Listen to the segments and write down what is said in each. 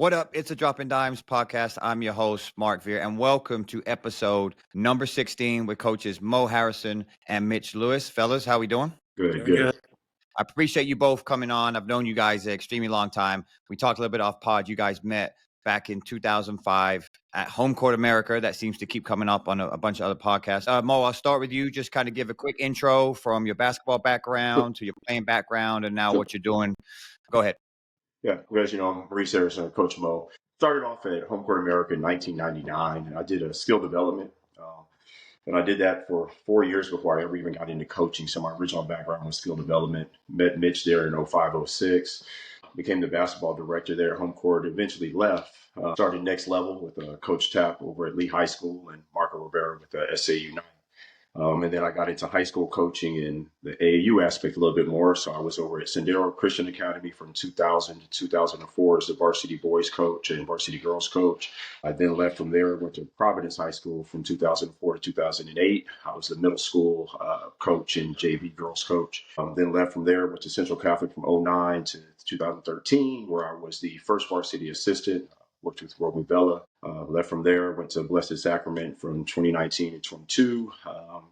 What up? It's a Dropping Dimes podcast. I'm your host, Mark Veer, and welcome to episode number 16 with coaches Mo Harrison and Mitch Lewis. Fellas, how we doing? Good, Doing good. I appreciate you both coming on. I've known you guys an extremely long time. We talked a little bit off pod. You guys met back in 2005 at Home Court America. That seems to keep coming up on a bunch of other podcasts. Mo, I'll start with you. Just kind of give a quick intro from your basketball background to your playing background and now what you're doing. Go ahead. Yeah, as you know, I'm Maurice Harrison, Coach Mo. Started off at Home Court America in 1999, and I did a skill development. And I did that for 4 years before I ever even got into coaching. So my original background was skill development. Met Mitch there in 05, 06. Became the basketball director there at Home Court. Eventually left. Started next level with Coach Tapp over at Lee High School and Marco Rivera with SAU 9. And then I got into high school coaching in the AAU aspect a little bit more. So I was over at Sendero Christian Academy from 2000 to 2004 as the varsity boys coach and varsity girls coach. I then left from there, went to Providence High School from 2004 to 2008. I was the middle school coach and JV girls coach. Then left from there, went to Central Catholic from 2009 to 2013, where I was the first varsity assistant. Worked with Romy Bella. Left from there, went to Blessed Sacrament from 2019 to 22.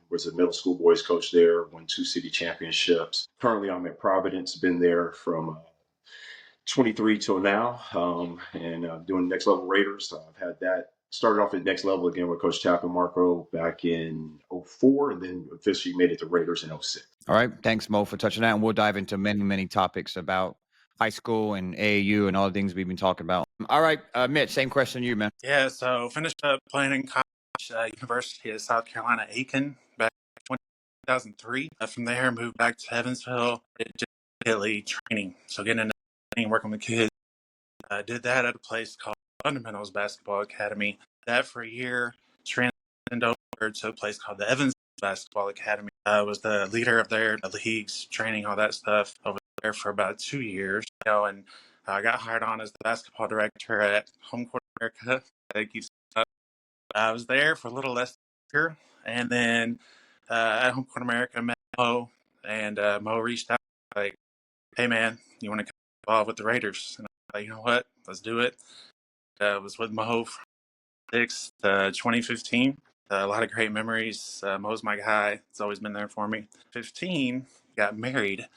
Was a middle school boys coach there, won 2 city championships. Currently, I'm at Providence, been there from 23 till now, and doing Next Level Raiders. I've had that. Started off at Next Level again with Coach Tapp and Marco back in 04, and then officially made it to Raiders in 06. All right. Thanks, Mo, for touching that. And we'll dive into many topics about high school and AAU and all the things we've been talking about. All right, Mitch, same question to you, man. Yeah, so finished up playing in college, University of South Carolina, Aiken, back in 2003. From there, moved back to Evansville, did just daily training. So getting into training, working with kids. Did that at a place called Fundamentals Basketball Academy. That for a year, transitioned over to a place called the Evansville Basketball Academy. I was the leader of their leagues, training, all that stuff over there for about 2 years. And I got hired on as the basketball director at Home Court America. I was there for a little less than a year, and then at Home Court America, I met Mo, and Mo reached out like, "Hey man, you want to get involved with the Raiders?" And I'm like, "You know what? Let's do it." I was with Mo from 2006 to 2015. A lot of great memories. Mo's my guy. It's always been there for me. 15, got married,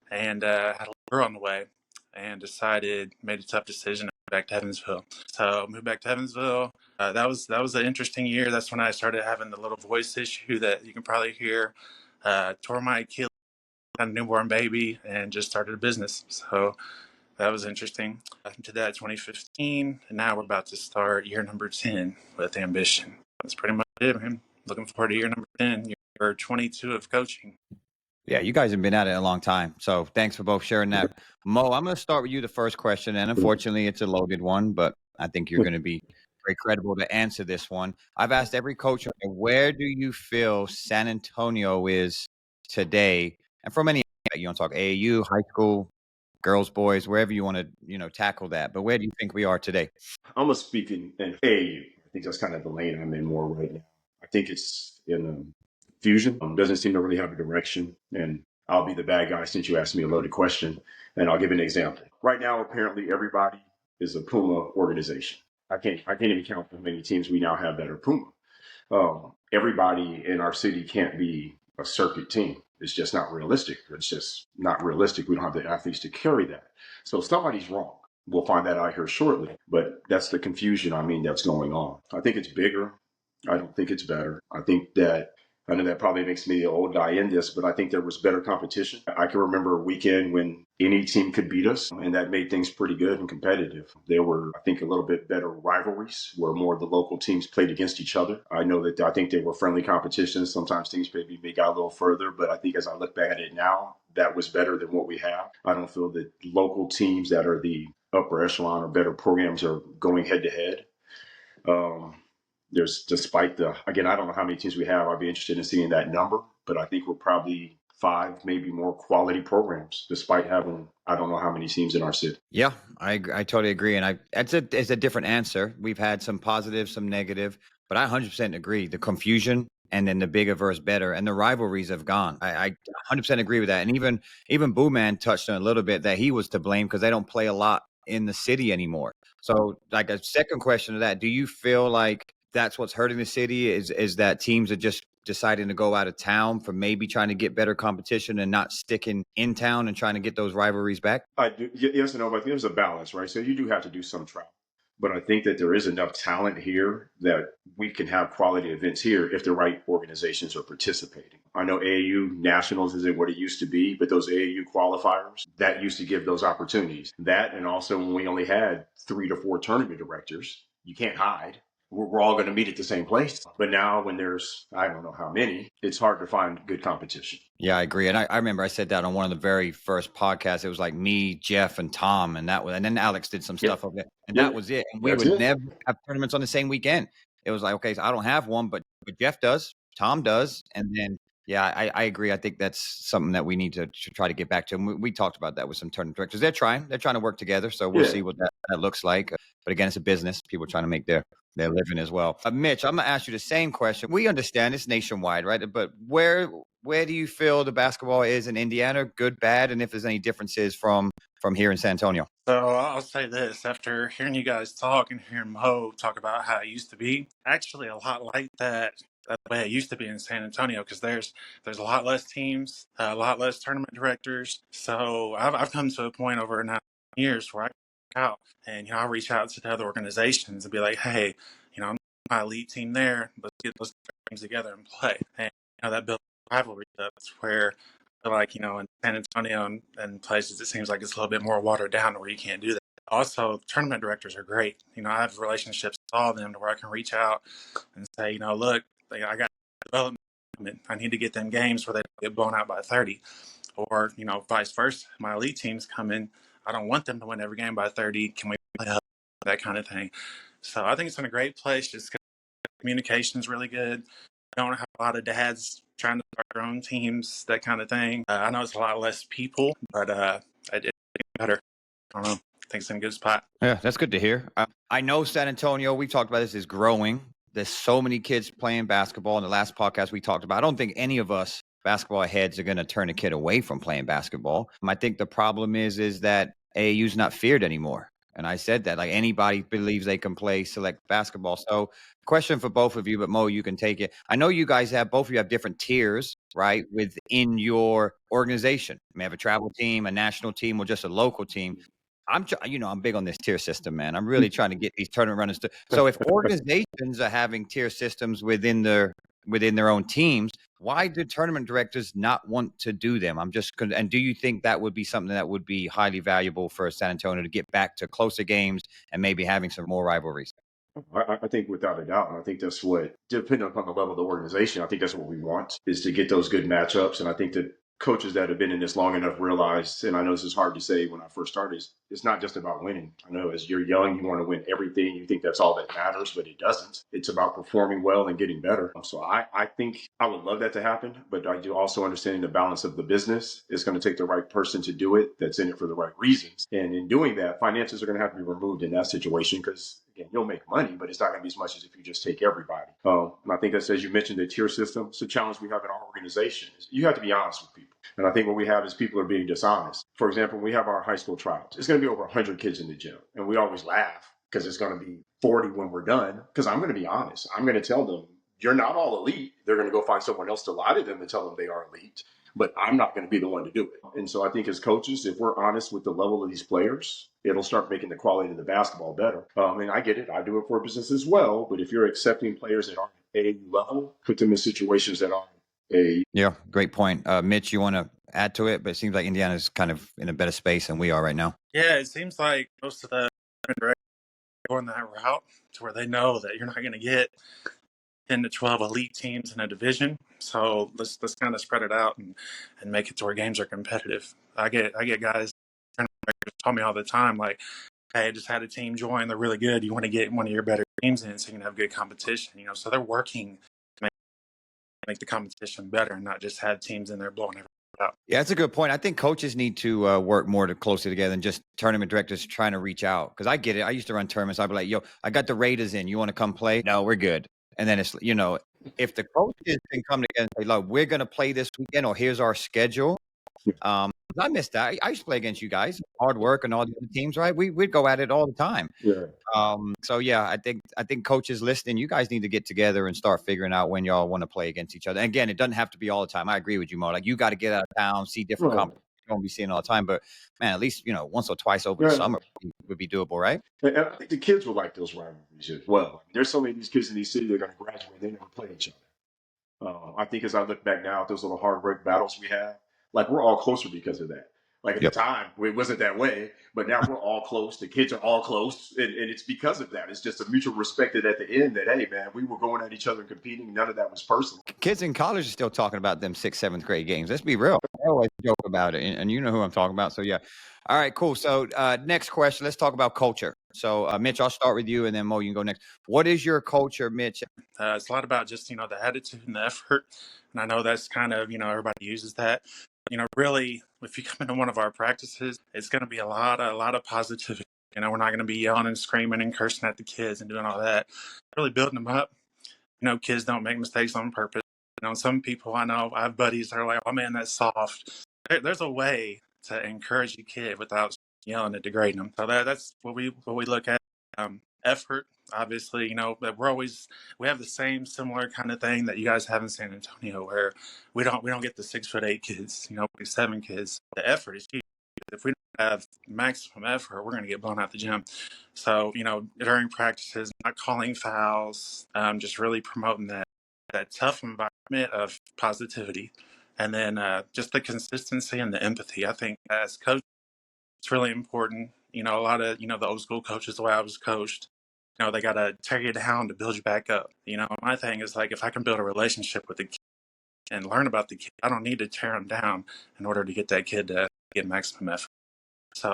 and had a little girl on the way, and made a tough decision to move back to Evansville. So moved back to Evansville. That was an interesting year. That's when I started having the little voice issue that you can probably hear. Tore my Achilles, had a newborn baby, and just started a business. So that was interesting. I did that 2015, and now we're about to start year number 10 with Ambition. That's pretty much it, man. Looking forward to year number 10, year 22 of coaching. Yeah, you guys have been at it a long time. So thanks for both sharing that. Mo, I'm going to start with you the first question. And unfortunately, it's a loaded one, but I think you're going to be very credible to answer this one. I've asked every coach, where do you feel San Antonio is today? And from any, you want to talk AAU, high school, girls, boys, wherever you want to, tackle that. But where do you think we are today? I'm going to speak in AAU. I think that's kind of the lane I'm in more right now. I think it's in fusion. Doesn't seem to really have a direction. And I'll be the bad guy since you asked me a loaded question. And I'll give an example. Right now, apparently everybody is a Puma organization. I can't even count how many teams we now have that are Puma. Everybody in our city can't be a circuit team. It's just not realistic. It's just not realistic. We don't have the athletes to carry that. So somebody's wrong. We'll find that out here shortly. But that's the confusion, that's going on. I think it's bigger. I don't think it's better. I know that probably makes me the old guy in this, but I think there was better competition. I can remember a weekend when any team could beat us, and that made things pretty good and competitive. There were, I think, a little bit better rivalries where more of the local teams played against each other. I think they were friendly competitions. Sometimes things maybe got a little further, but I think as I look back at it now, that was better than what we have. I don't feel that local teams that are the upper echelon or better programs are going head to head. Again, I don't know how many teams we have. I'd be interested in seeing that number, but I think we're probably 5, maybe more quality programs, despite having, I don't know how many teams in our city. Yeah, I totally agree. And it's a different answer. We've had some positive, some negative, but I 100% agree. The confusion and then the bigger versus better and the rivalries have gone. I 100% agree with that. And even Boo Man touched on a little bit that he was to blame because they don't play a lot in the city anymore. So like a second question to that, do you feel like that's what's hurting the city is that teams are just deciding to go out of town for maybe trying to get better competition and not sticking in town and trying to get those rivalries back? I do, yes and no, but I think there's a balance, right? So you do have to do some travel. But I think that there is enough talent here that we can have quality events here if the right organizations are participating. I know AAU Nationals isn't what it used to be, but those AAU qualifiers, that used to give those opportunities. That, and also when we only had 3 to 4 tournament directors, you can't hide. We're all going to meet at the same place. But now when there's, I don't know how many, it's hard to find good competition. Yeah, I agree. And I remember I said that on one of the very first podcasts. It was like me, Jeff, and Tom, and then Alex did some stuff over there, and that was it. And we That's would it. never have tournaments on the same weekend. It was like, okay, so I don't have one, but Jeff does, Tom does, and then yeah, I agree. I think that's something that we need to try to get back to. And we talked about that with some tournament directors. They're trying to work together. So we'll see what that looks like. But again, it's a business. People are trying to make their living as well. Mitch, I'm gonna ask you the same question. We understand it's nationwide, right? But where do you feel the basketball is in Indiana? Good, bad, and if there's any differences from here in San Antonio? So I'll say this, after hearing you guys talk and hearing Mo talk about how it used to be, actually a lot like that the way it used to be in San Antonio, because there's a lot less teams, a lot less tournament directors. So I've come to a point over 9 years where I out and I reach out to the other organizations and be like, hey, I'm my elite team there. Let's get things together and play. And that builds rivalry up where like, in San Antonio and places, it seems like it's a little bit more watered down where you can't do that. Also, tournament directors are great. I have relationships with all of them to where I can reach out and say, look, I got development. I need to get them games where they get blown out by 30. Or, vice versa. My elite teams come in. I don't want them to win every game by 30. Can we play up? That kind of thing. So I think it's in a great place just because communication is really good. I don't have a lot of dads trying to start their own teams, that kind of thing. I know it's a lot less people, but it's better. I don't know. I think it's in a good spot. Yeah, that's good to hear. I know San Antonio, we've talked about this, is growing. There's so many kids playing basketball. In the last podcast we talked about, I don't think any of us basketball heads are going to turn a kid away from playing basketball. I think the problem is that AAU's not feared anymore. And I said that, like, anybody believes they can play select basketball. So question for both of you, but Mo, you can take it. I know you guys both of you have different tiers, right, within your organization. You may have a travel team, a national team, or just a local team. I'm big on this tier system, man. I'm really trying to get these tournament runners to. So if organizations are having tier systems within their own teams, why do tournament directors not want to do them? And do you think that would be something that would be highly valuable for San Antonio to get back to closer games and maybe having some more rivalries? I think without a doubt, and I think that's what, depending upon the level of the organization, I think that's what we want, is to get those good matchups. And I think that coaches that have been in this long enough realize, and I know this is hard to say when I first started, it's not just about winning. I know as you're young, you want to win everything. You think that's all that matters, but it doesn't. It's about performing well and getting better. So I think I would love that to happen, but I do also understanding the balance of the business. It's going to take the right person to do it that's in it for the right reasons. And in doing that, finances are going to have to be removed in that situation because, again, you'll make money, but it's not going to be as much as if you just take everybody. And I think that's, as you mentioned, the tier system. It's a challenge we have in our organization. You have to be honest with people. And I think what we have is people are being dishonest. For example, when we have our high school tryouts, it's going to be over 100 kids in the gym. And we always laugh because it's going to be 40 when we're done. Because I'm going to be honest. I'm going to tell them, you're not all elite. They're going to go find someone else to lie to them and tell them they are elite. But I'm not going to be the one to do it. And so I think as coaches, if we're honest with the level of these players, it'll start making the quality of the basketball better. And I get it. I do it for business as well. But if you're accepting players that aren't at a level, put them in situations that aren't a. Yeah, great point. Mitch, you want to add to it? But it seems like Indiana's kind of in a better space than we are right now. Yeah, it seems like most of the directors are going that route to where they know that you're not going to get 10 to 12 elite teams in a division. So let's kind of spread it out and make it to where games are competitive. I get guys tell me all the time, like, hey, I just had a team join. They're really good. You want to get one of your better teams in so you can have good competition. So they're working to make the competition better and not just have teams in there blowing everything out. Yeah, that's a good point. I think coaches need to work more closely together than just tournament directors trying to reach out. Because I get it. I used to run tournaments. I'd be like, yo, I got the Raiders in. You want to come play? No, we're good. And then it's, if the coaches can come together and say, look, we're going to play this weekend, or here's our schedule, I missed that. I used to play against you guys, hard work and all the other teams, right? We'd go at it all the time. Yeah. So yeah, I think coaches listening, you guys need to get together and start figuring out when y'all want to play against each other. And again, it doesn't have to be all the time. I agree with you, Mo. Like you got to get out of town, see different Right. competitions you won't be seeing all the time. But man, at least once or twice over the Yeah. summer would be doable, right? And I think the kids will like those rivalries as well. There's so many of these kids in these cities that are going to graduate, they never play each other. I think as I look back now at those little hard work battles we have, like we're all closer because of that. Like at Yep. the time, it wasn't that way, but now we're all close. The kids are all close, and it's because of that. It's just a mutual respect that at the end that, hey, man, we were going at each other and competing. None of that was personal. Kids in college are still talking about them 6th, 7th grade games. Let's be real. I always joke about it, and you know who I'm talking about. So yeah. All right, cool. So next question, let's talk about culture. So Mitch, I'll start with you, and then Mo, you can go next. What is your culture, Mitch? It's a lot about just, the attitude and the effort. And I know that's kind of, everybody uses that. Really, if you come into one of our practices, it's going to be a lot of positivity. We're not going to be yelling and screaming and cursing at the kids and doing all that. Really building them up. Kids don't make mistakes on purpose. Some people I know, I have buddies that are like, oh man, that's soft. There's a way to encourage a kid without yelling and degrading them. So that's what we look at. Effort, obviously, but we have the same similar kind of thing that you guys have in San Antonio, where we don't get the 6'8" kids, 7 kids. The effort is huge. If we don't have maximum effort, we're going to get blown out the gym. So, during practices, not calling fouls, just really promoting that tough environment of positivity. And then just the consistency and the empathy. I think as coaches, it's really important. A lot of, the old school coaches, the way I was coached, they got to tear you down to build you back up. My thing is like, if I can build a relationship with the kid and learn about the kid, I don't need to tear them down in order to get that kid to get maximum effort. So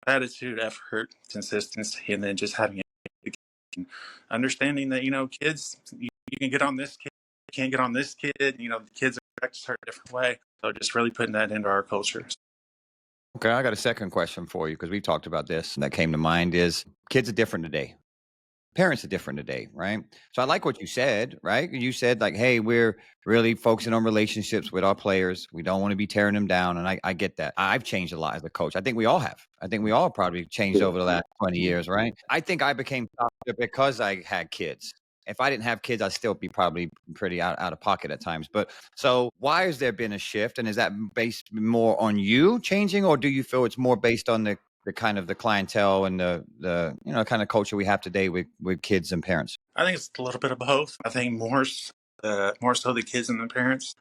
attitude, effort, consistency, and then just having understanding that, kids, you can get on this kid, you can't get on this kid. The kids are practiced a different way. So just really putting that into our culture. Okay, I got a second question for you because we talked about this and that came to mind is kids are different today. Parents are different today, right? So I like what you said, right? You said like, hey, we're really focusing on relationships with our players. We don't want to be tearing them down. And I get that. I've changed a lot as a coach. I think we all have. I think we all probably changed over the last 20 years, right? I think I became tougher because I had kids. If I didn't have kids, I'd still be probably pretty out of pocket at times. But so why has there been a shift? And is that based more on you changing, or do you feel it's more based on the kind of the clientele and the kind of culture we have today with kids and parents? I think it's a little bit of both. I think more so the kids and the parents.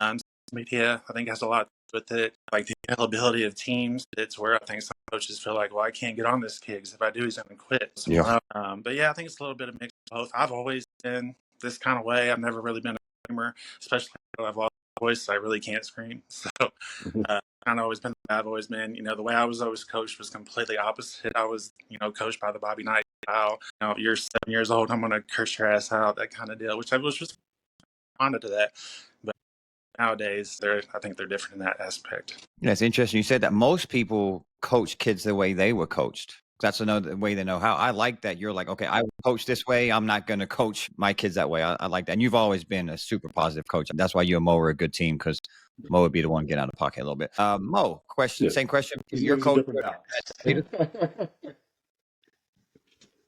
Media, I think, has a lot with it. Like the availability of teams, it's where I think some coaches feel like, well, I can't get on this kid because if I do, he's going to quit. Yeah. But yeah, I think it's a little bit of mix of both. I've always been this kind of way. I've never really been a screamer, especially when I've lost my voice. I really can't scream. So I've always been the bad boys, man. The way I was always coached was completely opposite. I was, coached by the Bobby Knight style. You're 7 years old, I'm going to curse your ass out, that kind of deal, which I was just responded to that. But nowadays, I think they're different in that aspect. Yeah, it's interesting. You said that most people coach kids the way they were coached. That's another way they know how. I like that you're like, okay, I coach this way. I'm not going to coach my kids that way. I like that. And you've always been a super positive coach. That's why you and Mo are a good team, because Mo would be the one getting out of the pocket a little bit. Mo, question. Same question for your coach.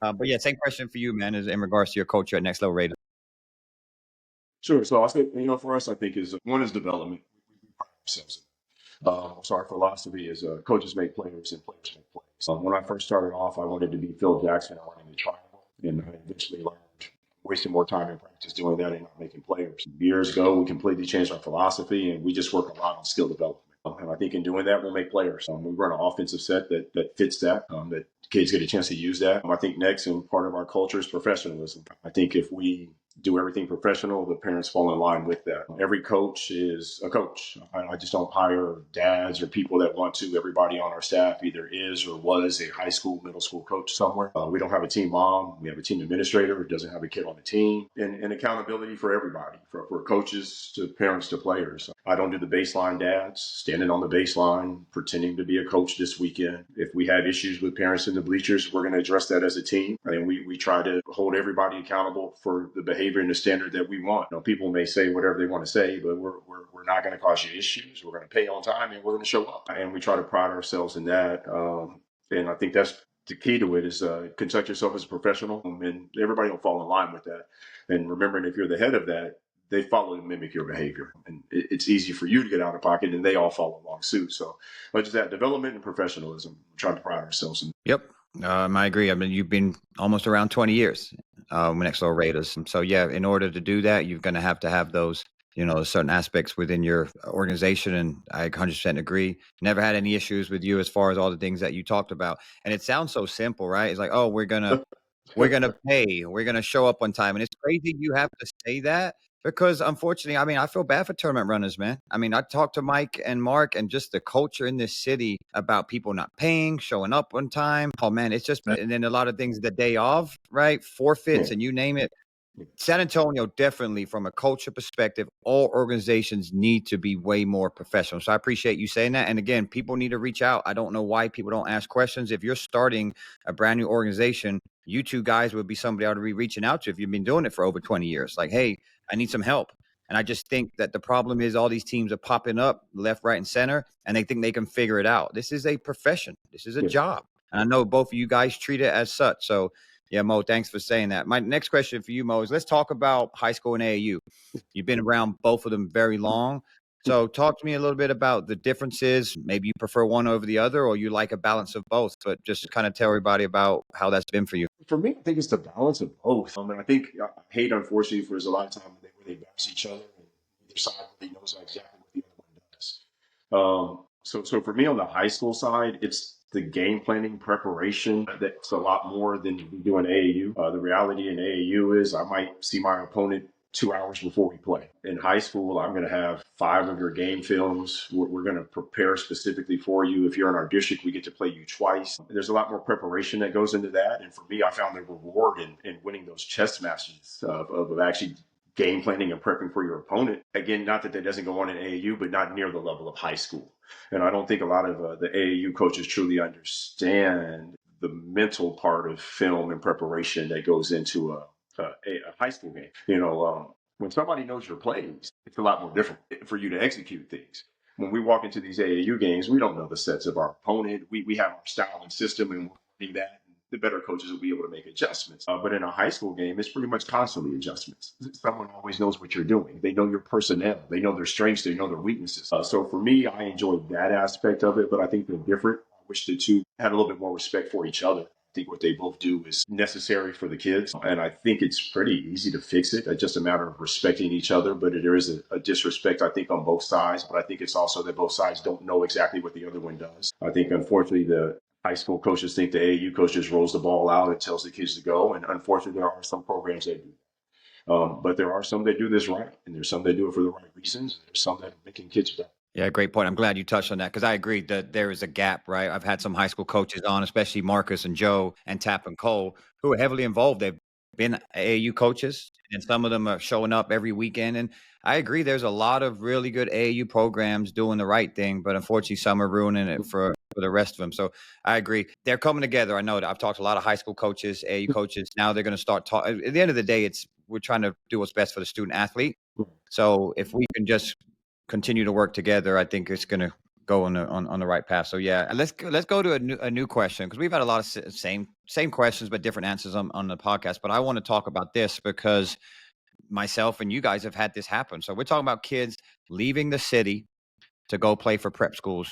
But yeah, same question for you, man, is in regards to your culture at Next Level Raiders. Sure. So I think, for us, I think one is development. We pride ourselves in. So our philosophy is coaches make players and players make plays. When I first started off, I wanted to be Phil Jackson. I wanted to triangle, and I eventually learned wasting more time in practice doing that and not making players. Years ago, we completely changed our philosophy, and we just work a lot on skill development. And I think in doing that, we'll make players. We run an offensive set that fits that kids get a chance to use that. I think next, and part of our culture is professionalism. I think if we do everything professional, the parents fall in line with that. Every coach is a coach. I just don't hire dads or people that want to. Everybody on our staff either is or was a high school, middle school coach somewhere. We don't have a team mom. We have a team administrator who doesn't have a kid on the team. And accountability for everybody, for coaches to parents to players. I don't do the baseline dads, standing on the baseline, pretending to be a coach this weekend. If we have issues with parents in the bleachers, we're going to address that as a team. And we try to hold everybody accountable for the behavior behavior and the standard that we want. People may say whatever they want to say, but we're not going to cause you issues. We're going to pay on time and we're going to show up. And we try to pride ourselves in that. And I think that's the key to it is conduct yourself as a professional, and everybody will fall in line with that. And remembering if you're the head of that, they follow and mimic your behavior. And it's easy for you to get out of pocket and they all follow along suit. So much as that development and professionalism, we try to pride ourselves in. Yep. I agree. I mean, you've been almost around 20 years next door Raiders. And so, yeah, in order to do that, you're going to have those, certain aspects within your organization. And I 100% agree. Never had any issues with you as far as all the things that you talked about. And it sounds so simple, right? It's like, oh, we're going to pay, we're going to show up on time. And it's crazy you have to say that because unfortunately, I mean, I feel bad for tournament runners, man. I mean, I talked to Mike and Mark and just the culture in this city about people not paying, showing up on time. Oh man, it's just, and then a lot of things the day of, right? Forfeits and you name it. San Antonio, definitely from a culture perspective, all organizations need to be way more professional. So I appreciate you saying that. And again, people need to reach out. I don't know why people don't ask questions. If you're starting a brand new organization, you two guys would be somebody I would be reaching out to if you've been doing it for over 20 years. Like, hey, I need some help. And I just think that the problem is all these teams are popping up left, right, and center, and they think they can figure it out. This is a profession. This is a job. And I know both of you guys treat it as such. So yeah, Mo, thanks for saying that. My next question for you, Mo, is let's talk about high school and AAU. You've been around both of them very long. So talk to me a little bit about the differences. Maybe you prefer one over the other or you like a balance of both, but just kind of tell everybody about how that's been for you. For me, I think it's the balance of both. And I think I hate, unfortunately, there's a lot of time where they bounce each other and either side really knows exactly what the other one does. So for me on the high school side, it's the game planning preparation that's a lot more than we do in AAU. The reality in AAU is I might see my opponent 2 hours before we play. In high school, I'm going to have 5 of your game films. We're going to prepare specifically for you. If you're in our district, we get to play you twice. There's a lot more preparation that goes into that. And for me, I found the reward in winning those chess matches of actually game planning and prepping for your opponent. Again, not that doesn't go on in AAU, but not near the level of high school. And I don't think a lot of the AAU coaches truly understand the mental part of film and preparation that goes into a high school game. When somebody knows your plays, it's a lot more different for you to execute things. When we walk into these AAU games, we don't know the sets of our opponent. We have our style and system, and we're learning that. The better coaches will be able to make adjustments. But in a high school game, it's pretty much constantly adjustments. Someone always knows what you're doing. They know your personnel. They know their strengths. They know their weaknesses. So for me, I enjoyed that aspect of it, but I think they're different. I wish the two had a little bit more respect for each other. I think what they both do is necessary for the kids. And I think it's pretty easy to fix it. It's just a matter of respecting each other. But there is a disrespect, I think, on both sides. But I think it's also that both sides don't know exactly what the other one does. I think, unfortunately, the high school coaches think the AAU coach just rolls the ball out and tells the kids to go. And unfortunately, there are some programs that do. But there are some that do this right. And there's some that do it for the right reasons. And there's some that are making kids better. Yeah, great point. I'm glad you touched on that because I agree that there is a gap, right? I've had some high school coaches on, especially Marcus and Joe and Tap and Cole, who are heavily involved. They've been AAU coaches, and some of them are showing up every weekend. And I agree, there's a lot of really good AAU programs doing the right thing, but unfortunately, some are ruining it for the rest of them. So I agree. They're coming together. I know that I've talked to a lot of high school coaches, AAU coaches. Now they're going to start talking. At the end of the day, we're trying to do what's best for the student athlete. So if we can just continue to work together, I think it's going to go on the right path. So yeah, let's go to a new question because we've had a lot of same questions but different answers on the podcast. But I want to talk about this because myself and you guys have had this happen. So we're talking about kids leaving the city to go play for prep schools,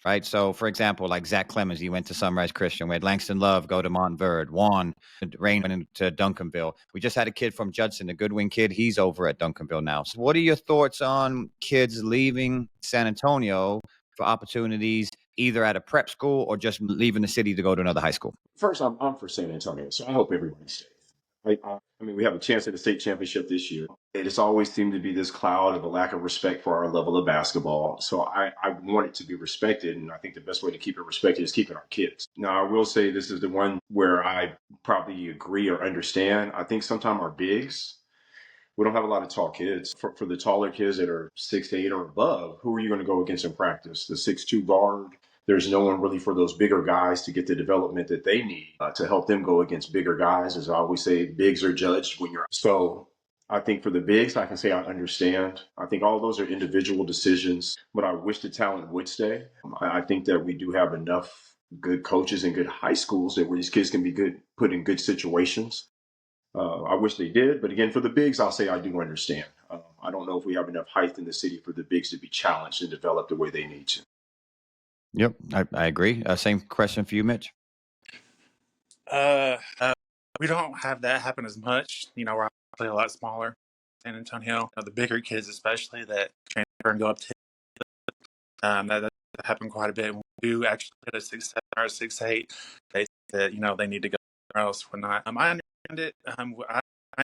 right? So for example, like Zach Clemens, he went to Sunrise Christian. We had Langston Love go to Montverde. Juan Rain went into Duncanville. We just had a kid from Judson, the Goodwin kid. He's over at Duncanville now. So what are your thoughts on kids leaving San Antonio for opportunities either at a prep school or just leaving the city to go to another high school? First, I'm for San Antonio, so I hope everybody stays. I mean, we have a chance at the state championship this year. It has always seemed to be this cloud of a lack of respect for our level of basketball. So I want it to be respected, and I think the best way to keep it respected is keeping our kids. Now, I will say this is the one where I probably agree or understand. I think sometimes our bigs, we don't have a lot of tall kids. For the taller kids that are 6'8" or above, who are you going to go against in practice? The 6'2" guard? There's no one really for those bigger guys to get the development that they need to help them go against bigger guys. As I always say, bigs are judged when you're. So I think for the bigs, I can say I understand. I think all those are individual decisions, but I wish the talent would stay. I think that we do have enough good coaches and good high schools that where these kids can be good, put in good situations. I wish they did, but again, for the bigs, I'll say I do understand. I don't know if we have enough height in the city for the bigs to be challenged and develop the way they need to. Yep, I agree. Same question for you, Mitch. We don't have that happen as much. We're obviously a lot smaller. San Antonio, the bigger kids especially that transfer and go up to that happened quite a bit. When we do actually get a 6'7" or a 6'8", they think that they need to go somewhere else. Whatnot. I understand it. I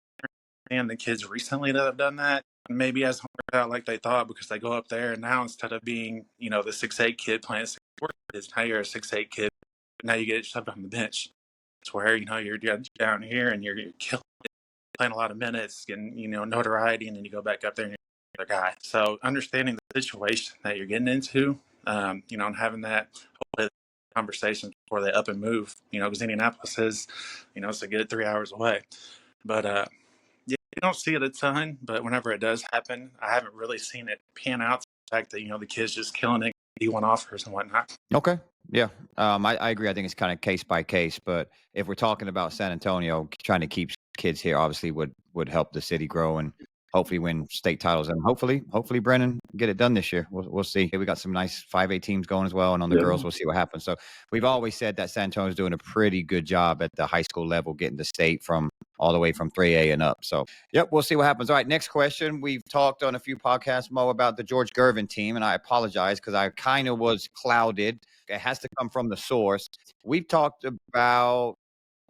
understand the kids recently that have done that. Maybe hasn't worked out like they thought because they go up there and now instead of being the 6'8" kid playing 6'4" kids, now you're a 6'8" kid. Now you get shoved on the bench. It's where you're down here and you're killing it, playing a lot of minutes, getting notoriety, and then you go back up there and you're the guy. So understanding the situation that you're getting into, and having that conversation before they up and move, because Indianapolis is, it's a good 3 hours away. But yeah, you don't see it a ton, but whenever it does happen, I haven't really seen it pan out. The fact that the kids just killing it, D1 offers and whatnot. Okay. Yeah. I agree. I think it's kind of case by case, but if we're talking about San Antonio, trying to keep kids here obviously would help the city grow and hopefully win state titles. And hopefully Brennan get it done this year. We'll see. We got some nice 5A teams going as well. And on the girls, we'll see what happens. So we've always said that San Antonio is doing a pretty good job at the high school level, getting the state from all the way from 3A and up. So, yep, we'll see what happens. All right, next question. We've talked on a few podcasts, Mo, about the George Gervin team, and I apologize because I kind of was clouded. It has to come from the source. We've talked about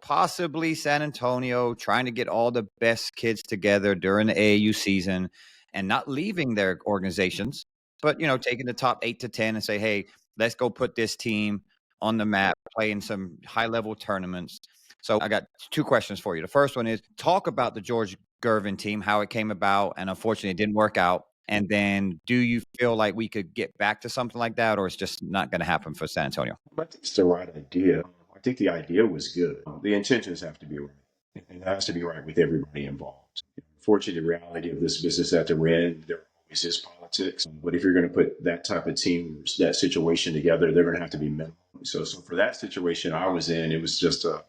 possibly San Antonio trying to get all the best kids together during the AAU season and not leaving their organizations, but, taking the top 8 to 10 and say, hey, let's go put this team on the map, play in some high-level tournaments. So I got 2 questions for you. The first one is talk about the George Gervin team, how it came about, and unfortunately it didn't work out. And then do you feel like we could get back to something like that, or it's just not going to happen for San Antonio? I think it's the right idea. I think the idea was good. The intentions have to be right. It has to be right with everybody involved. Unfortunately, the reality of this business that they're in, there always is politics. But if you're going to put that type of team, that situation together, they're going to have to be minimal. So for that situation I was in, it was just a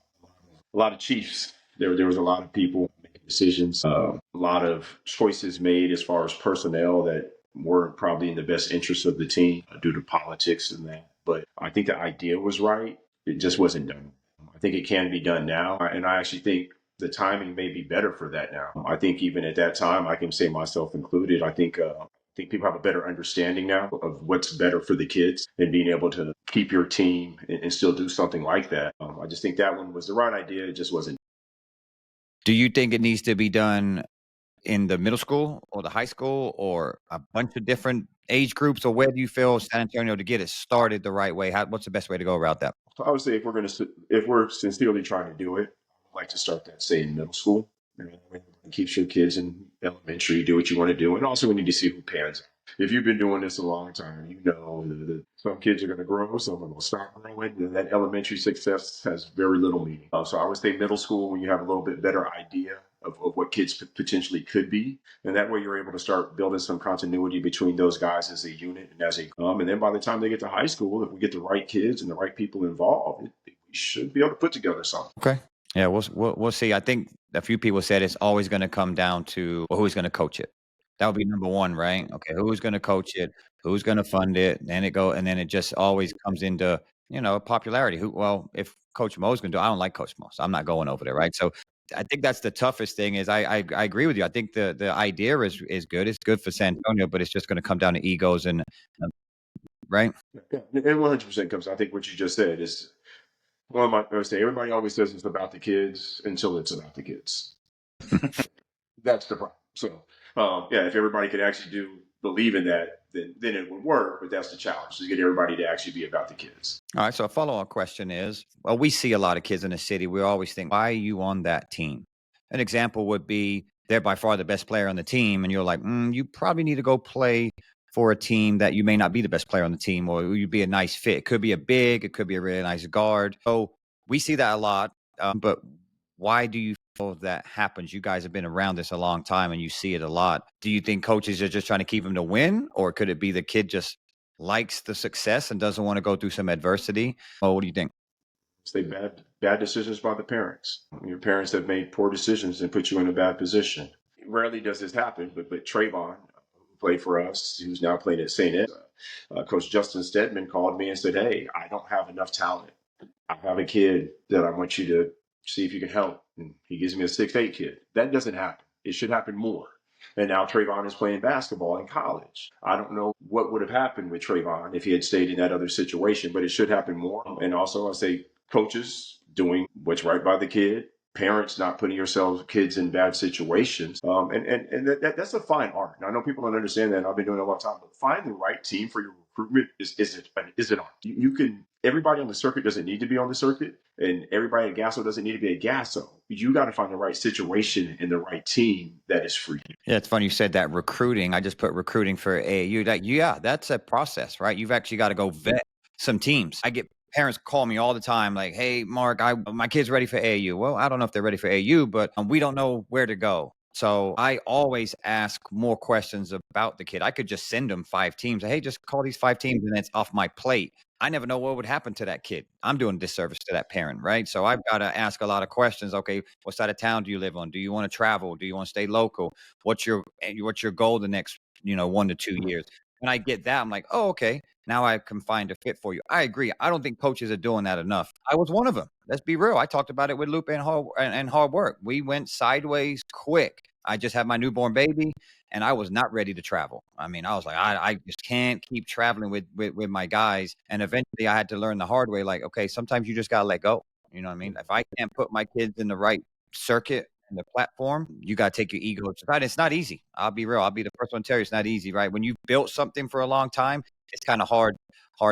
lot of chiefs. There was a lot of people making decisions, a lot of choices made as far as personnel that weren't probably in the best interest of the team due to politics and that. But I think the idea was right. It just wasn't done. I think it can be done now. And I actually think the timing may be better for that now. I think even at that time, I can say myself included, I think people have a better understanding now of what's better for the kids and being able to keep your team and still do something like that. I just think that one was the right idea. It just wasn't. Do you think it needs to be done in the middle school or the high school or a bunch of different age groups, or where do you feel San Antonio to get it started the right way? What's the best way to go about that? So I would say if we're sincerely trying to do it, I'd like to start that, say, in middle school. It keeps your kids in elementary, do what you want to do. And also we need to see who pans out. If you've been doing this a long time, that some kids are going to grow, some are going to stop growing, and that elementary success has very little meaning. So I would say middle school when you have a little bit better idea of what kids potentially could be. And that way you're able to start building some continuity between those guys as a unit and and then by the time they get to high school, if we get the right kids and the right people involved, we should be able to put together something. Okay. Yeah, we'll see. I think a few people said it's always going to come down to who's going to coach it. That would be number one, right? Okay, who's going to coach it? Who's going to fund it? And then it just always comes into popularity. If Coach Mo's going to do, I don't like Coach Mo, so I'm not going over there, right? So I think that's the toughest thing. Is I agree with you. I think the idea is good. It's good for San Antonio, but it's just going to come down to egos and right. Yeah, and 100% comes. I think what you just said is. Well, I would say everybody always says it's about the kids until it's about the kids. That's the problem. So, if everybody could actually believe in that, then it would work. But that's the challenge, to get everybody to actually be about the kids. All right. So a follow-up question is, well, we see a lot of kids in the city. We always think, why are you on that team? An example would be they're by far the best player on the team. And you're like, you probably need to go play for a team that you may not be the best player on the team, or you'd be a nice fit. It could be it could be a really nice guard. So we see that a lot. But why do you that happens. You guys have been around this a long time and you see it a lot. Do you think coaches are just trying to keep him to win, or could it be the kid just likes the success and doesn't want to go through some adversity? Well, what do you think? They bad decisions by the parents. Your parents have made poor decisions and put you in a bad position. Rarely does this happen, but Trayvon, who played for us, who's now playing at St. Ed, Coach Justin Stedman called me and said, "Hey, I don't have enough talent. I have a kid that I want you to see if you can help." And he gives me a 6'8" kid. That doesn't happen. It should happen more. And now Trayvon is playing basketball in college. I don't know what would have happened with Trayvon if he had stayed in that other situation, but it should happen more. And also, I say coaches doing what's right by the kid, parents not putting yourselves kids in bad situations. That's a fine art. Now, I know people don't understand that. And I've been doing it a long time, but find the right team for your recruitment is it on. You can, everybody on the circuit doesn't need to be on the circuit, and everybody at Gasso doesn't need to be a Gasso. You got to find the right situation and the right team that is for you. Yeah, it's funny you said that recruiting. I just put recruiting for AAU. Yeah, that's a process, right? You've actually got to go vet some teams. I get parents call me all the time like, "Hey, Mark, my kid's ready for AAU." Well, I don't know if they're ready for AAU, but we don't know where to go. So I always ask more questions about the kid. I could just send them 5 teams. Hey, just call these 5 teams and it's off my plate. I never know what would happen to that kid. I'm doing a disservice to that parent, right? So I've got to ask a lot of questions. Okay, what side of town do you live on? Do you want to travel? Do you want to stay local? What's your goal the next 1 to 2 years? When I get that, I'm like, oh, okay. Now I can find a fit for you. I agree. I don't think coaches are doing that enough. I was one of them. Let's be real. I talked about it with Lupe and hard work. We went sideways quick. I just had my newborn baby, and I was not ready to travel. I mean, I was like, I just can't keep traveling with my guys. And eventually, I had to learn the hard way. Like, okay, sometimes you just gotta let go. You know what I mean? If I can't put my kids in the right circuit and the platform, you gotta take your ego aside. It's not easy. I'll be real. I'll be the first one to tell you it's not easy, right? When you've built something for a long time, it's kind of hard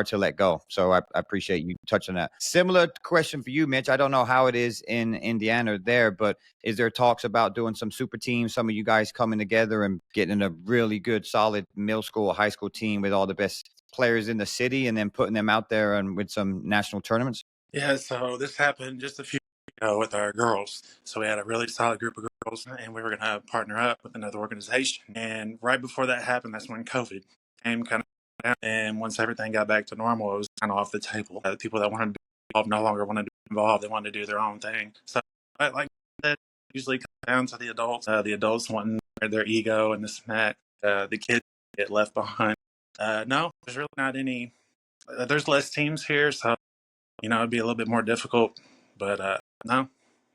to let go. So I appreciate you touching that. Similar question for you, Mitch. I don't know how it is in Indiana there, but is there talks about doing some super teams, some of you guys coming together and getting a really good, solid middle school or high school team with all the best players in the city and then putting them out there and with some national tournaments? Yeah, so this happened just a few years ago with our girls. So we had a really solid group of girls, and we were going to partner up with another organization. And right before that happened, that's when COVID came kind of down. And once everything got back to normal, it was kind of off the table. The people that wanted to be involved no longer wanted to be involved. They wanted to do their own thing. So, like that usually comes down to the adults. The adults wanting their ego and this and that. The kids get left behind. No, there's really not any. There's less teams here, so it'd be a little bit more difficult, but no,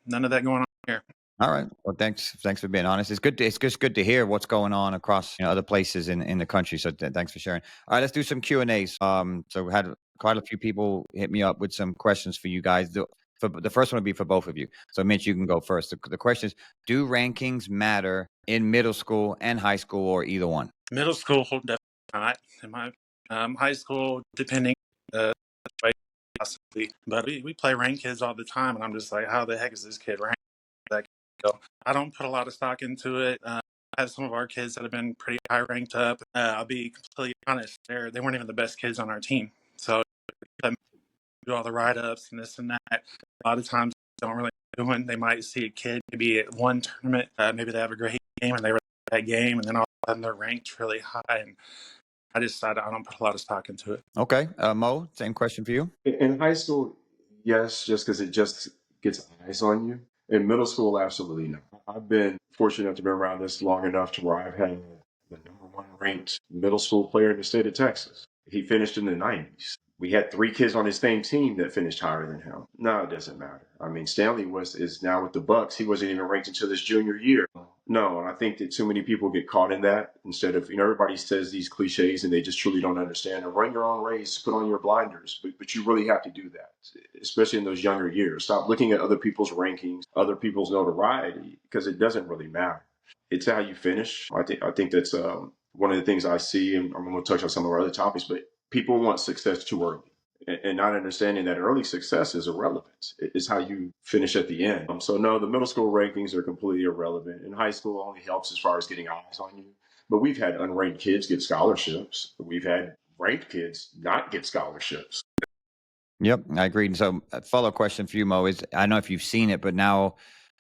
none of that going on here. All right. Well, thanks for being honest. It's good. It's just good to hear what's going on across other places in the country. So thanks for sharing. All right, let's do some Q&As. So we had quite a few people hit me up with some questions for you guys. The first one would be for both of you. So Mitch, you can go first. The question is: do rankings matter in middle school and high school, or either one? Middle school, definitely not. In my high school, depending possibly, but we play ranked kids all the time, and I'm just like, how the heck is this kid ranked? I don't put a lot of stock into it. I have some of our kids that have been pretty high ranked up. I'll be completely honest; they weren't even the best kids on our team. So do all the write ups and this and that. A lot of times, don't really do it. They might see a kid maybe at one tournament, maybe they have a great game and they were at that game, and then all of a sudden they're ranked really high. And I don't put a lot of stock into it. Okay, Mo, same question for you. In high school, yes, just because it just gets eyes on you. In middle school, absolutely not. I've been fortunate enough to be around this long enough to where I've had the #1 ranked middle school player in the state of Texas. He finished in the 90s. We had 3 kids on his same team that finished higher than him. No, it doesn't matter. I mean, Stanley is now with the Bucks. He wasn't even ranked until his junior year. No, and I think that too many people get caught in that instead of, everybody says these cliches and they just truly don't understand. And run your own race, put on your blinders, but you really have to do that, especially in those younger years. Stop looking at other people's rankings, other people's notoriety, because it doesn't really matter. It's how you finish. I think that's one of the things I see, and I'm going to touch on some of our other topics, but people want success too early and not understanding that early success is irrelevant. It's how you finish at the end. So no, the middle school rankings are completely irrelevant. And high school only helps as far as getting eyes on you. But we've had unranked kids get scholarships. We've had ranked kids not get scholarships. Yep, I agree. And so a follow-up question for you, Mo, is I don't know if you've seen it, but now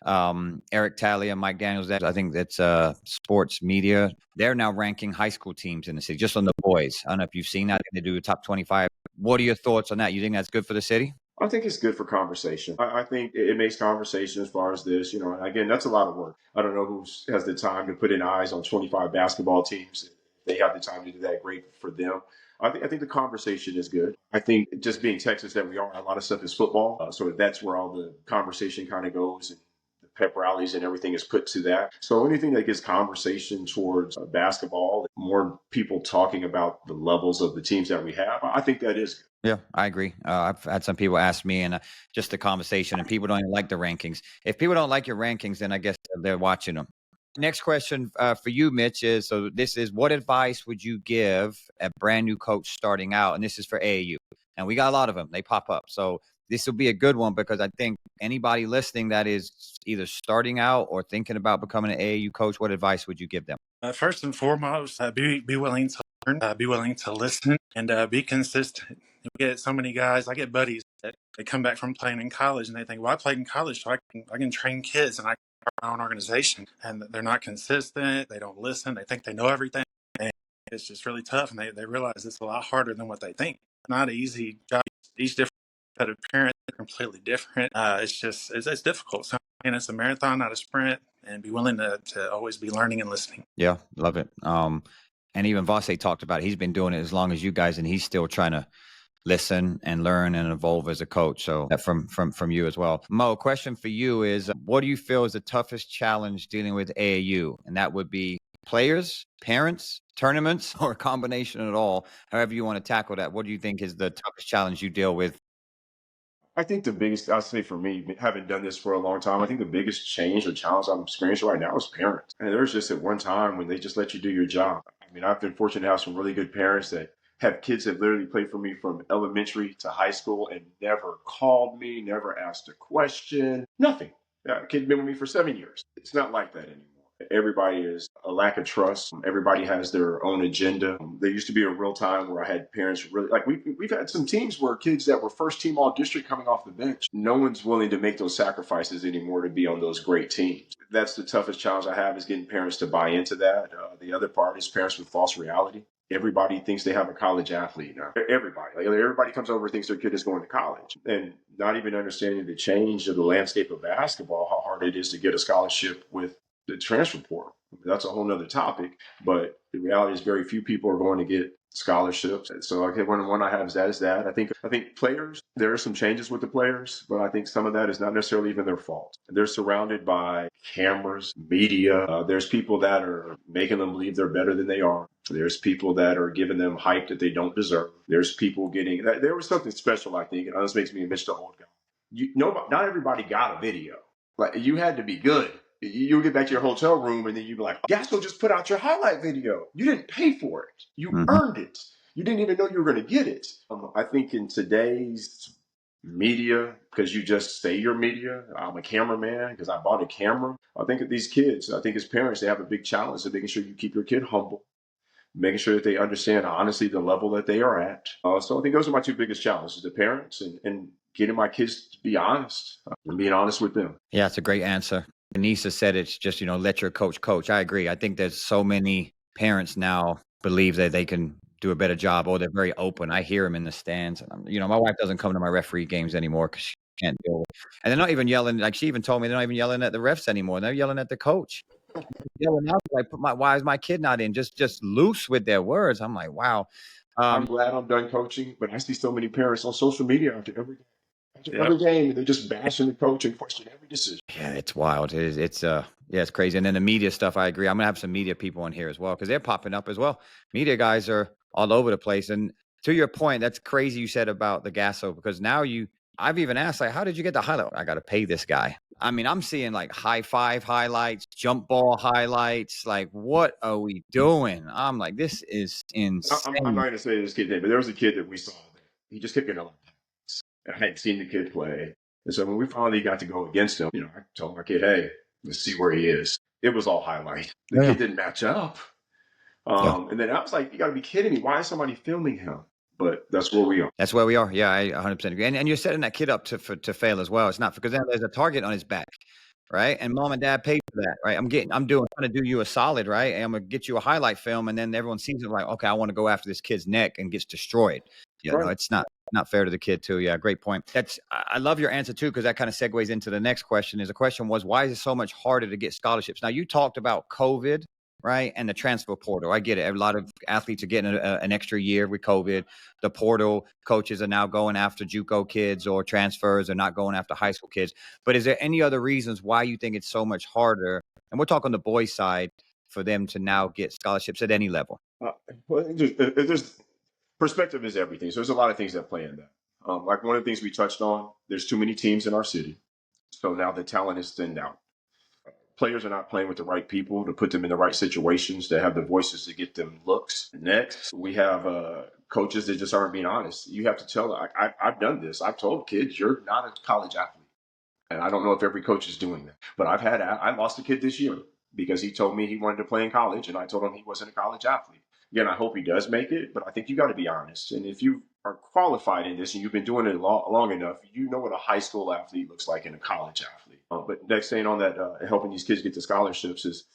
Eric Talia, Mike Daniels, I think that's sports media. They're now ranking high school teams in the city, just on the boys. I don't know if you've seen that. They do a top 25. What are your thoughts on that? You think that's good for the city? I think it's good for conversation. I think it makes conversation as far as this, and again, that's a lot of work. I don't know who has the time to put in eyes on 25 basketball teams. If they have the time to do that, great for them. I think the conversation is good. I think just being Texas that we are, a lot of stuff is football. So that's where all the conversation kind of goes. And the pep rallies and everything is put to that. So anything that gets conversation towards basketball, more people talking about the levels of the teams that we have, I think that is good. Yeah, I agree. I've had some people ask me, and just the conversation, and people don't even like the rankings. If people don't like your rankings, then I guess they're watching them. Next question for you, Mitch, is what advice would you give a brand new coach starting out? And this is for AAU. And we got a lot of them. They pop up. So this will be a good one because I think anybody listening that is either starting out or thinking about becoming an AAU coach, what advice would you give them? First and foremost, be willing to learn, be willing to listen, and be consistent. We get so many guys. I get buddies that they come back from playing in college and they think, "Well, I played in college, so I can train kids and I can start my own organization." And they're not consistent. They don't listen. They think they know everything, and it's just really tough. And they realize it's a lot harder than what they think. It's not an easy job. Each different set of parents are completely different. It's difficult. So, and it's a marathon, not a sprint. And be willing to always be learning and listening. Yeah, love it. And even Vase talked about it. He's been doing it as long as you guys, and he's still trying to listen and learn and evolve as a coach. So that from you as well. Mo, question for you is, what do you feel is the toughest challenge dealing with AAU? And that would be players, parents, tournaments, or a combination at all. However you want to tackle that. What do you think is the toughest challenge you deal with? I think the biggest, I'll say for me, having done this for a long time, I think the biggest change or challenge I'm experiencing right now is parents. And there's just at one time when they just let you do your job. I mean, I've been fortunate to have some really good parents that have kids that literally played for me from elementary to high school and never called me, never asked a question, nothing. A kid been with me for 7 years. It's not like that anymore. Everybody is a lack of trust. Everybody has their own agenda. There used to be a real time where I had parents really like we've had some teams where kids that were first team all district coming off the bench. No one's willing to make those sacrifices anymore to be on those great teams. That's the toughest challenge I have is getting parents to buy into that. The other part is parents with false reality. Everybody thinks they have a college athlete now. Everybody comes over and thinks their kid is going to college and not even understanding the change of the landscape of basketball, how hard it is to get a scholarship with the transfer portal. That's a whole nother topic, but the reality is very few people are going to get scholarships. So one I have is that. I think players, there are some changes with the players, but I think some of that is not necessarily even their fault. They're surrounded by cameras, media. There's people that are making them believe they're better than they are. There's people that are giving them hype that they don't deserve. There's people there was something special, I think, and this makes me Mitch the old guy. Not everybody got a video. Like you had to be good. You'll get back to your hotel room and then you'd be like, Gasco just put out your highlight video. You didn't pay for it. You earned it. You didn't even know you were going to get it. I think in today's media, because you just say you're media, I'm a cameraman because I bought a camera. I think as parents, they have a big challenge of making sure you keep your kid humble, making sure that they understand honestly the level that they are at. So I think those are my two biggest challenges, the parents and getting my kids to be honest and being honest with them. Yeah, it's a great answer. Anissa said it's just, let your coach. I agree. I think there's so many parents now believe that they can do a better job or they're very open. I hear them in the stands. And my wife doesn't come to my referee games anymore because she can't deal with it. And they're not even yelling. Like she even told me they're not even yelling at the refs anymore. They're yelling at the coach. Yelling out like, why is my kid not in? Just loose with their words. I'm like, wow. I'm glad I'm done coaching, but I see so many parents on social media after every game. Every game, they're just bashing the coach and questioning every decision. Yeah, it's wild. It's crazy. And then the media stuff, I agree. I'm gonna have some media people on here as well because they're popping up as well. Media guys are all over the place. And to your point, that's crazy you said about the Gasso because now I've even asked like, how did you get the highlight? I got to pay this guy. I mean, I'm seeing like high five highlights, jump ball highlights. Like, what are we doing? I'm like, this is insane. I'm not going to say this kid's name, but there was a kid that we saw. He just kept getting a lot. I hadn't seen the kid play. And so when we finally got to go against him, I told my kid, hey, let's see where he is. It was all highlight. The kid didn't match up. And then I was like, you got to be kidding me. Why is somebody filming him? But that's where we are. That's where we are. Yeah, I 100% agree. And you're setting that kid up to fail as well. It's not because there's a target on his back. right? And mom and dad paid for that, right? I'm trying to do you a solid, right? And I'm gonna get you a highlight film, and then everyone sees it like, okay, I want to go after this kid's neck and gets destroyed. Right. It's not fair to the kid too. Yeah, great point. I love your answer too, because that kind of segues into the next question. The question was, why is it so much harder to get scholarships? Now, you talked about COVID, right? And the transfer portal. I get it. A lot of athletes are getting an extra year with COVID. The portal coaches are now going after JUCO kids or transfers, are not going after high school kids. But is there any other reasons why you think it's so much harder? And we're talking the boys' side, for them to now get scholarships at any level. Well, there's perspective is everything. So there's a lot of things that play in that. Like one of the things we touched on, there's too many teams in our city. So now the talent is thinned out. Players are not playing with the right people to put them in the right situations, to have the voices to get them looks. Next, we have coaches that just aren't being honest. You have to tell, I've done this. I've told kids, you're not a college athlete. And I don't know if every coach is doing that. But I lost a kid this year because he told me he wanted to play in college, and I told him he wasn't a college athlete. Again, I hope he does make it, but I think you got to be honest. And if you are qualified in this and you've been doing it long enough, you know what a high school athlete looks like and a college athlete. But next thing on that, helping these kids get the scholarships is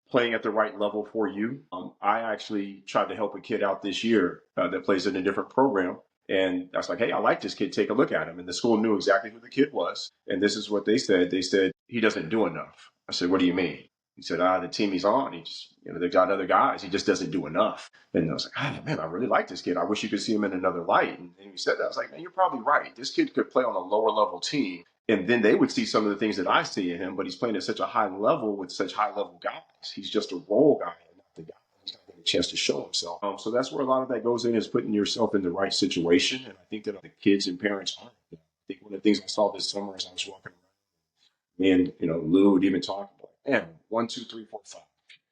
playing at the right level for you. I actually tried to help a kid out this year that plays in a different program. And I was like, hey, I like this kid. Take a look at him. And the school knew exactly who the kid was. And this is what they said. They said, he doesn't do enough. I said, what do you mean? He said, the team he's on, he just, they've got other guys. He just doesn't do enough. And I was like, man, I really like this kid. I wish you could see him in another light. And he said that. I was like, man, you're probably right. This kid could play on a lower level team. And then they would see some of the things that I see in him, but he's playing at such a high level with such high level guys. He's just a role guy and not the guy. He's not getting a chance to show himself. So that's where a lot of that goes in, is putting yourself in the right situation. And I think that the kids and parents aren't. I think one of the things I saw this summer as I was walking around, me and Lou would even talk about, man, 1, 2, 3, 4, 5.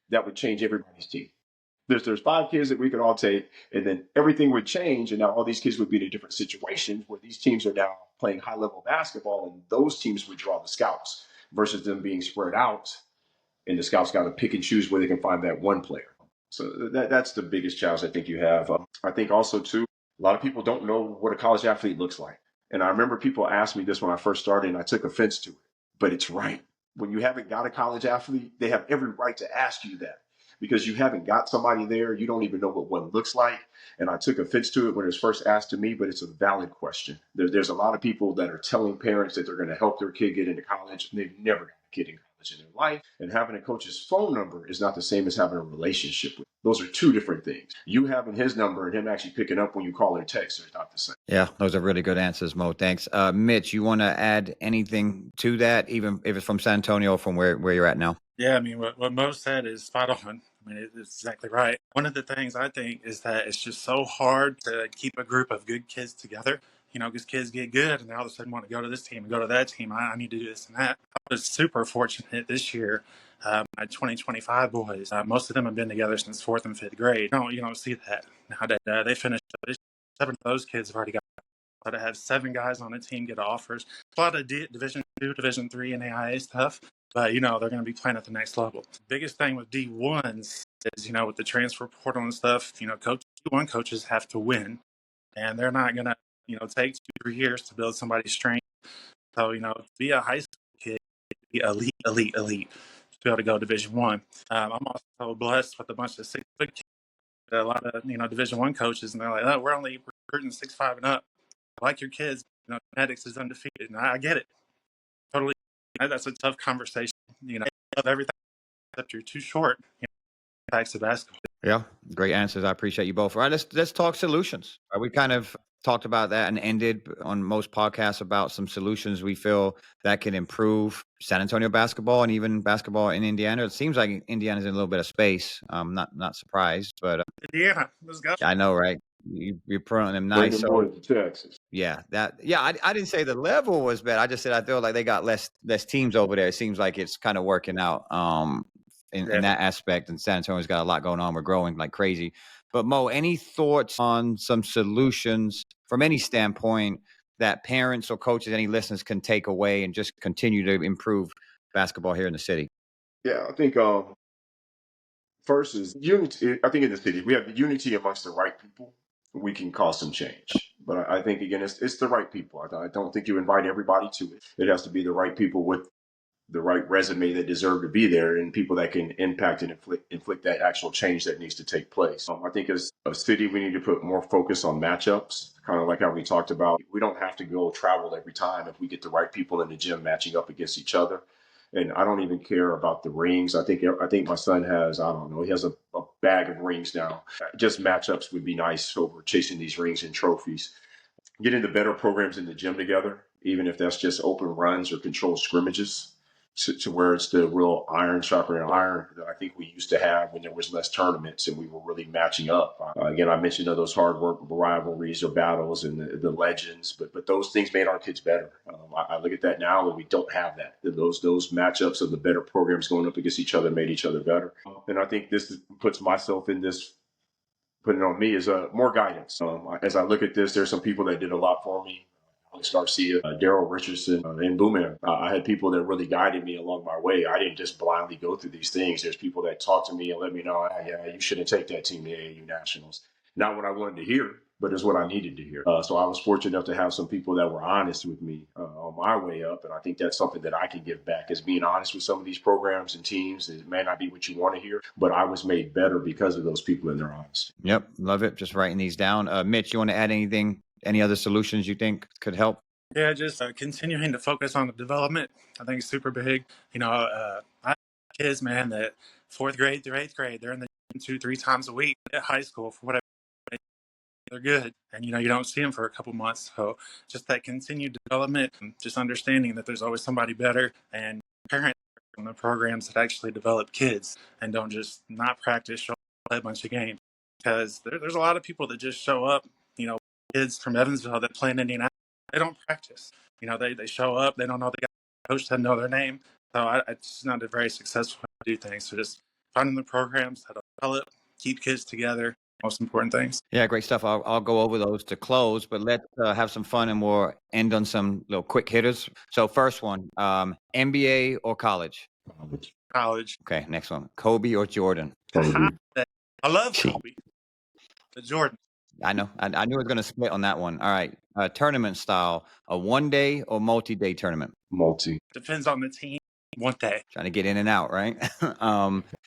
That would change everybody's team. There's 5 kids that we could all take, and then everything would change, and now all these kids would be in different situations where these teams are now playing high-level basketball, and those teams would draw the scouts versus them being spread out, and the scouts got to pick and choose where they can find that one player. So that's the biggest challenge I think you have. I think also, too, a lot of people don't know what a college athlete looks like. And I remember people asked me this when I first started, and I took offense to it. But it's right. When you haven't got a college athlete, they have every right to ask you that, because you haven't got somebody there. You don't even know what one looks like. And I took offense to it when it was first asked to me, but it's a valid question. There's a lot of people that are telling parents that they're going to help their kid get into college, and they've never got a kid in college in their life. And having a coach's phone number is not the same as having a relationship with him. Those are two different things. You having his number and him actually picking up when you call or text are not the same. Yeah, those are really good answers, Mo. Thanks. Mitch, you want to add anything to that, even if it's from San Antonio, from where you're at now? Yeah, I mean, what Mo said is spot on. I mean, it's exactly right. One of the things I think is that it's just so hard to keep a group of good kids together, because kids get good and they all of a sudden want to go to this team and go to that team. I need to do this and that. I was super fortunate this year. My 2025 boys, most of them have been together since 4th and 5th grade. You don't see that nowadays. They finished. 7 of those kids have already got. To have 7 guys on a team get offers. A lot of Division 2, Division 3, and AIA stuff. But, they're going to be playing at the next level. Biggest thing with D1s is, with the transfer portal and stuff, D1 coaches have to win. And they're not going to, take 2-3 years to build somebody's strength. So, to be a high school kid, be elite, to be able to go Division 1. I'm also blessed with a bunch of 6-foot kids. A lot of, Division 1 coaches, and they're like, oh, we're only recruiting 6'5" and up. I like your kids. Genetics is undefeated. And I get it. Totally. That's a tough conversation. Love everything except you're too short. Backs to basketball. Yeah, great answers. I appreciate you both. All right, let's talk solutions. We kind of talked about that and ended on most podcasts about some solutions we feel that can improve San Antonio basketball and even basketball in Indiana. It seems like Indiana's in a little bit of space. I'm not surprised, but Indiana, let's go. I know, right? You're putting them nice. So, Texas. Yeah, I didn't say the level was bad. I just said I feel like they got less teams over there. It seems like it's kind of working out in that aspect. And San Antonio's got a lot going on. We're growing like crazy. But Mo, any thoughts on some solutions from any standpoint that parents or coaches, any listeners can take away and just continue to improve basketball here in the city? Yeah, I think first is unity. I think in the city we have the unity amongst the right people. We can cause some change. But I think, again, it's the right people. I don't think you invite everybody to it. It has to be the right people with the right resume that deserve to be there, and people that can impact and inflict that actual change that needs to take place. I think as a city, we need to put more focus on matchups, kind of like how we talked about. We don't have to go travel every time if we get the right people in the gym matching up against each other. And I don't even care about the rings. I think my son has, I don't know, he has a bag of rings now. Just matchups would be nice over chasing these rings and trophies. Getting the better programs in the gym together, even if that's just open runs or controlled scrimmages, to where it's the real iron sharpening iron that I think we used to have when there was less tournaments and we were really matching up. Again, I mentioned those hard work rivalries or battles and the legends, but those things made our kids better. I look at that now and we don't have that. Those matchups of the better programs going up against each other made each other better. And I think this puts myself in this putting on me is more guidance. As I look at this, there's some people that did a lot for me. Alex Garcia, Daryl Richardson, and Boomer. I had people that really guided me along my way. I didn't just blindly go through these things. There's people that talked to me and let me know, yeah, you shouldn't take that team to AAU Nationals. Not what I wanted to hear, but it's what I needed to hear. So I was fortunate enough to have some people that were honest with me on my way up. And I think that's something that I can give back, is being honest with some of these programs and teams. It may not be what you want to hear, but I was made better because of those people and their honesty. Yep. Love it. Just writing these down. Mitch, you want to add anything, any other solutions you think could help? Yeah, just continuing to focus on the development. I think it's super big. I have kids, man, that 4th grade through 8th grade, they're in the gym 2-3 times a week at high school for whatever. They're good, and you don't see them for a couple months. So just that continued development, just understanding that there's always somebody better, and parents on the programs that actually develop kids and don't just not practice, show up, play a bunch of games. Because there's a lot of people that just show up, kids from Evansville that play in Indianapolis, they don't practice. They show up, they don't know the coach doesn't know their name. So it's not a very successful way to do things. So just finding the programs that develop, keep kids together, most important things. Yeah, great stuff. I'll go over those to close, but let's have some fun and we'll end on some little quick hitters. So first one, NBA or college? College. Okay, next one, Kobe or Jordan? I love Kobe. The Jordan. I know. I knew it was going to split on that one. All right, tournament style, a 1-day or multi-day tournament? Multi. Depends on the team. 1 day. Trying to get in and out, right?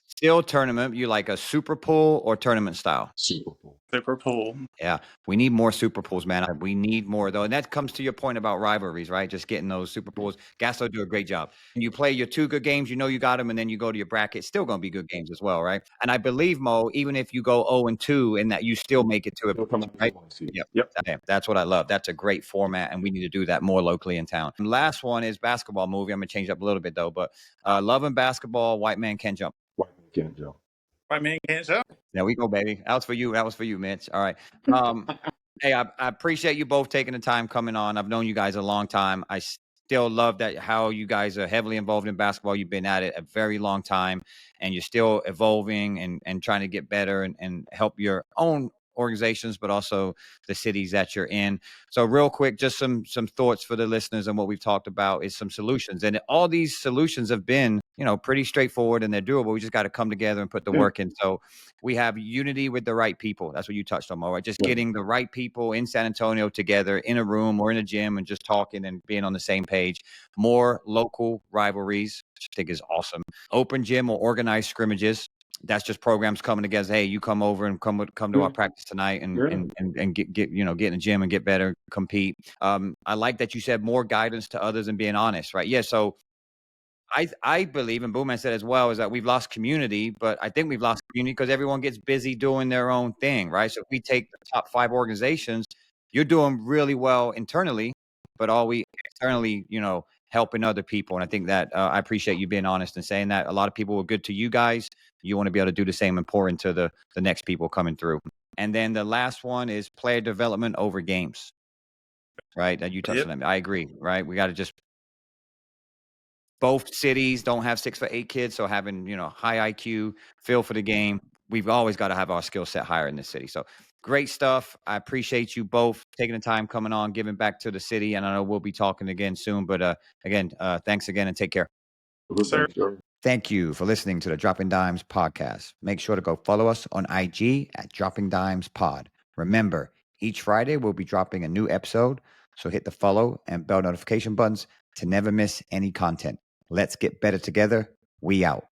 Still tournament, you like a super pool or tournament style? Super Bowl. Super pool. Yeah, we need more super pools, man. We need more, though. And that comes to your point about rivalries, right? Just getting those super pools. Gasso do a great job. And you play your 2 good games, you got them, and then you go to your bracket. Still going to be good games as well, right? And I believe, Mo, even if you go 0-2 in that, you still make it to a right? Yep. That's what I love. That's a great format, and we need to do that more locally in town. And last one is basketball movie. I'm going to change up a little bit, though. But Love and Basketball, White Man Can't Jump. White Man Can't Jump. White Man Can't Jump. There we go, baby. That was for you. That was for you, Mitch. All right. Hey, I appreciate you both taking the time coming on. I've known you guys a long time. I still love that how you guys are heavily involved in basketball. You've been at it a very long time, and you're still evolving and trying to get better and help your own organizations, but also the cities that you're in. So real quick, just some thoughts for the listeners and what we've talked about is some solutions. And all these solutions have been, pretty straightforward and they're doable. We just got to come together and put the work in. So we have unity with the right people. That's what you touched on, Mo, right? Just getting the right people in San Antonio together in a room or in a gym and just talking and being on the same page. More local rivalries, which I think is awesome. Open gym or organized scrimmages. That's just programs coming together. Hey, you come over and come to our practice tonight and get get in the gym and get better, compete. I like that you said more guidance to others and being honest, right? Yeah. So I believe, and Boomman said as well, is that we've lost community, but I think we've lost community because everyone gets busy doing their own thing, right? So if we take the top 5 organizations, you're doing really well internally, but all we externally, helping other people. And I think that I appreciate you being honest and saying that a lot of people were good to you guys. You want to be able to do the same and pour into the next people coming through. And then the last one is player development over games, right? That you touched on that. I agree, right? We got to just, both cities don't have 6 for 8 kids. So having, high IQ, feel for the game, we've always got to have our skill set higher in this city. So great stuff. I appreciate you both taking the time coming on, giving back to the city. And I know we'll be talking again soon, but again, thanks again and take care. Sir. Thank you for listening to the Dropping Dimes podcast. Make sure to go follow us on IG at Dropping Dimes Pod. Remember, each Friday we'll be dropping a new episode. So hit the follow and bell notification buttons to never miss any content. Let's get better together. We out.